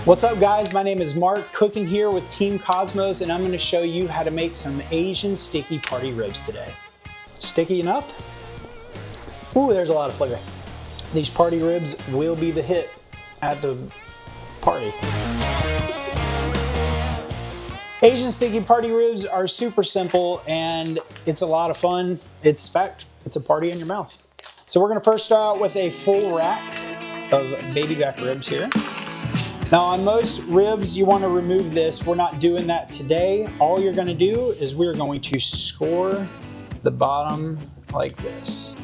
What's up guys, my name is Mark, cooking here with Team Cosmos, and I'm going to show you how to make some Asian sticky party ribs today. Sticky enough? Ooh, there's a lot of flavor. These party ribs will be the hit at the party. Asian sticky party ribs are super simple and it's a lot of fun. It's a party in your mouth. So we're going to first start out with a full rack of baby back ribs here. Now on most ribs you want to remove this. We're not doing that today. All you're going to do is we're going to score the bottom like this.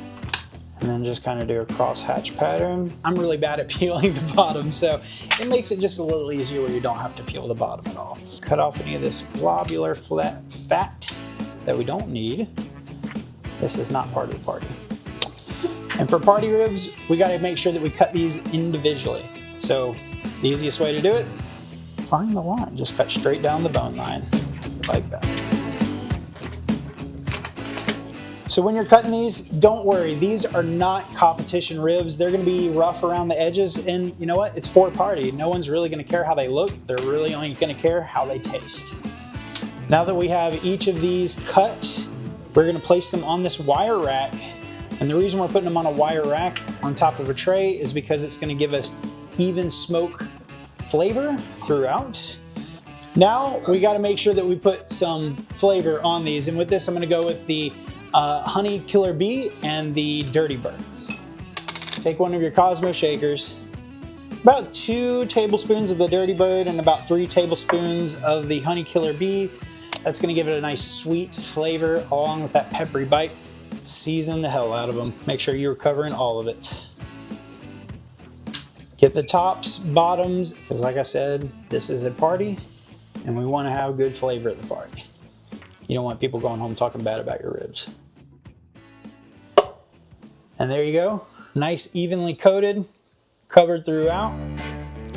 And then just kind of do a cross hatch pattern. I'm really bad at peeling the bottom, so it makes it just a little easier where you don't have to peel the bottom at all. Cut off any of this globular fat that we don't need. This is not part of the party. And for party ribs, we got to make sure that we cut these individually. So the easiest way to do it, find the line. Just cut straight down the bone line, like that. So when you're cutting these, don't worry, these are not competition ribs. They're gonna be rough around the edges, and you know what? It's for a party. No one's really gonna care how they look. They're really only gonna care how they taste. Now that we have each of these cut, we're gonna place them on this wire rack. And the reason we're putting them on a wire rack on top of a tray is because it's gonna give us even smoke flavor throughout. Now we gotta make sure that we put some flavor on these. And with this, I'm gonna go with the honey killer bee and the dirty bird. Take one of your Cosmo shakers, about 2 tablespoons of the dirty bird and about 3 tablespoons of the honey killer bee. That's gonna give it a nice sweet flavor along with that peppery bite. Season the hell out of them. Make sure you're covering all of it. Get the tops, bottoms, because like I said, this is a party and we wanna have good flavor at the party. You don't want people going home talking bad about your ribs. And there you go, nice evenly coated, covered throughout.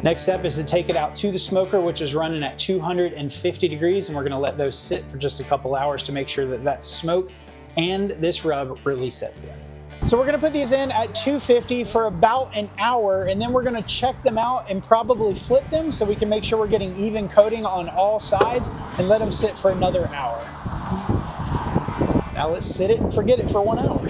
Next step is to take it out to the smoker, which is running at 250 degrees, and we're gonna let those sit for just a couple hours to make sure that that smoke and this rub really sets in. So we're gonna put these in at 250 for about an hour, and then we're gonna check them out and probably flip them so we can make sure we're getting even coating on all sides, and let them sit for another hour. Now let's sit it and forget it for 1 hour.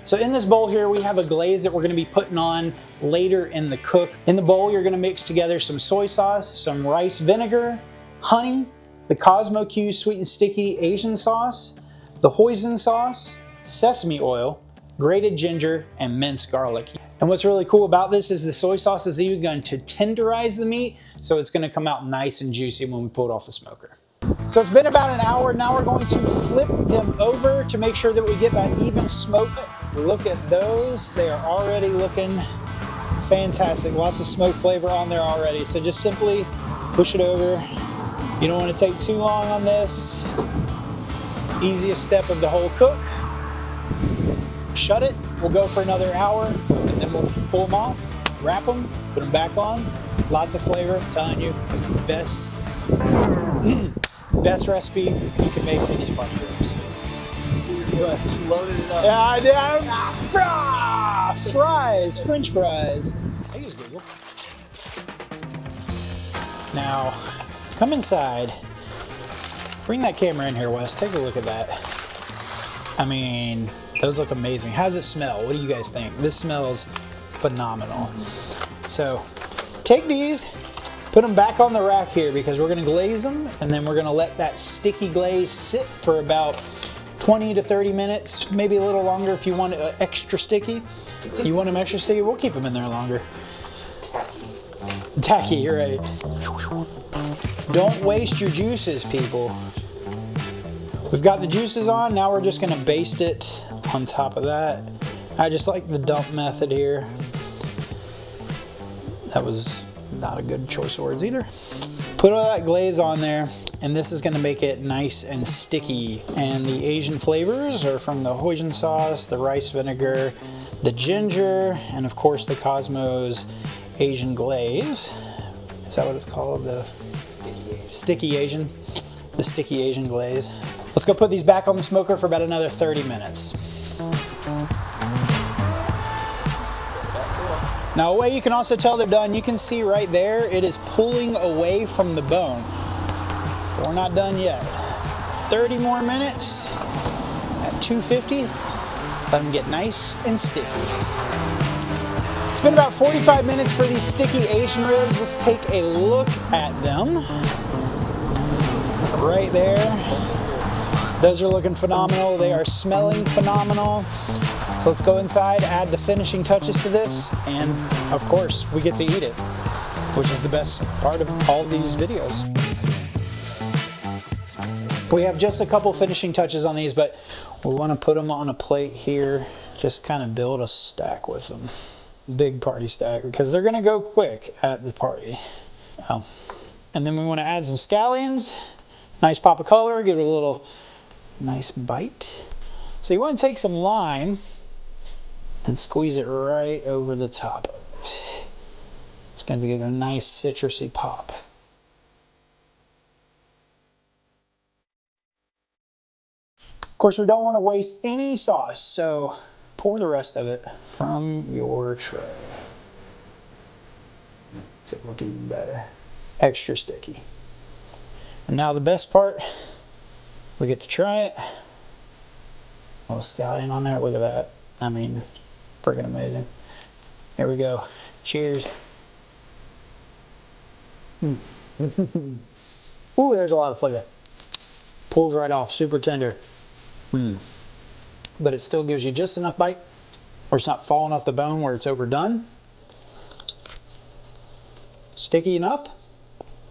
So in this bowl here, we have a glaze that we're gonna be putting on later in the cook. In the bowl, you're gonna mix together some soy sauce, some rice vinegar, honey, the Kosmo Q sweet and sticky Asian sauce, the hoisin sauce, sesame oil, grated ginger, and minced garlic. And what's really cool about this is the soy sauce is even going to tenderize the meat, so it's gonna come out nice and juicy when we pull it off the smoker. So it's been about an hour. Now we're going to flip them over to make sure that we get that even smoke. Look at those. They are already looking fantastic. Lots of smoke flavor on there already. So just simply push it over. You don't want to take too long on this. Easiest step of the whole cook. Shut it. We'll go for another hour and then we'll pull them off, wrap them, put them back on. Lots of flavor. I'm telling you, best recipe you can make for these party ribs. You loaded it up. Yeah, I did. Fries, French fries. Now, come inside. Bring that camera in here, Wes. Take a look at that. I mean, those look amazing. How does it smell? What do you guys think? This smells phenomenal. So, take these, put them back on the rack here because we're gonna glaze them, and then we're gonna let that sticky glaze sit for about 20 to 30 minutes, maybe a little longer if you want it extra sticky. You want them extra sticky, we'll keep them in there longer. Tacky, you're right. Don't waste your juices, people. We've got the juices on, now we're just gonna baste it on top of that. I just like the dump method here. That was not a good choice of words either. Put all that glaze on there, and this is gonna make it nice and sticky. And the Asian flavors are from the hoisin sauce, the rice vinegar, the ginger, and of course the Cosmos Asian glaze. Is that what it's called? The sticky Asian? The sticky Asian glaze. Let's go put these back on the smoker for about another 30 minutes. Now, a way you can also tell they're done, you can see right there, it is pulling away from the bone. We're not done yet. 30 more minutes at 250. Let them get nice and sticky. It's been about 45 minutes for these sticky Asian ribs. Let's take a look at them. Right there. Those are looking phenomenal. They are smelling phenomenal. So let's go inside, add the finishing touches to this, and of course, we get to eat it, which is the best part of all of these videos. We have just a couple finishing touches on these, but we want to put them on a plate here, just kind of build a stack with them. Big party stack, because they're going to go quick at the party. And then we want to add some scallions. Nice pop of color, give it a little nice bite. So you want to take some lime and squeeze it right over the top of it. It's going to give it a nice citrusy pop. Of course, we don't want to waste any sauce, so pour the rest of it from your tray. It's looking better. Extra sticky. And now the best part, we get to try it. A little scallion on there, look at that. I mean, freaking amazing. Here we go. Cheers. Ooh, there's a lot of flavor. Pulls right off, super tender. But it still gives you just enough bite, or it's not falling off the bone where it's overdone. Sticky enough.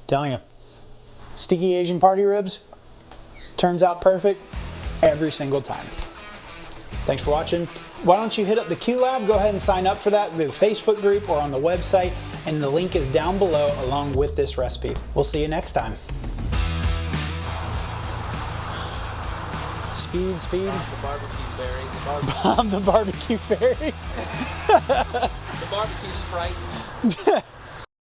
Telling you. Sticky Asian party ribs turns out perfect every single time. Thanks for watching. Why don't you hit up the Q Lab? Go ahead and sign up for that through the Facebook group or on the website, and the link is down below along with this recipe. We'll see you next time. Speed. The barbecue fairy. Bob the barbecue fairy. The barbecue sprite.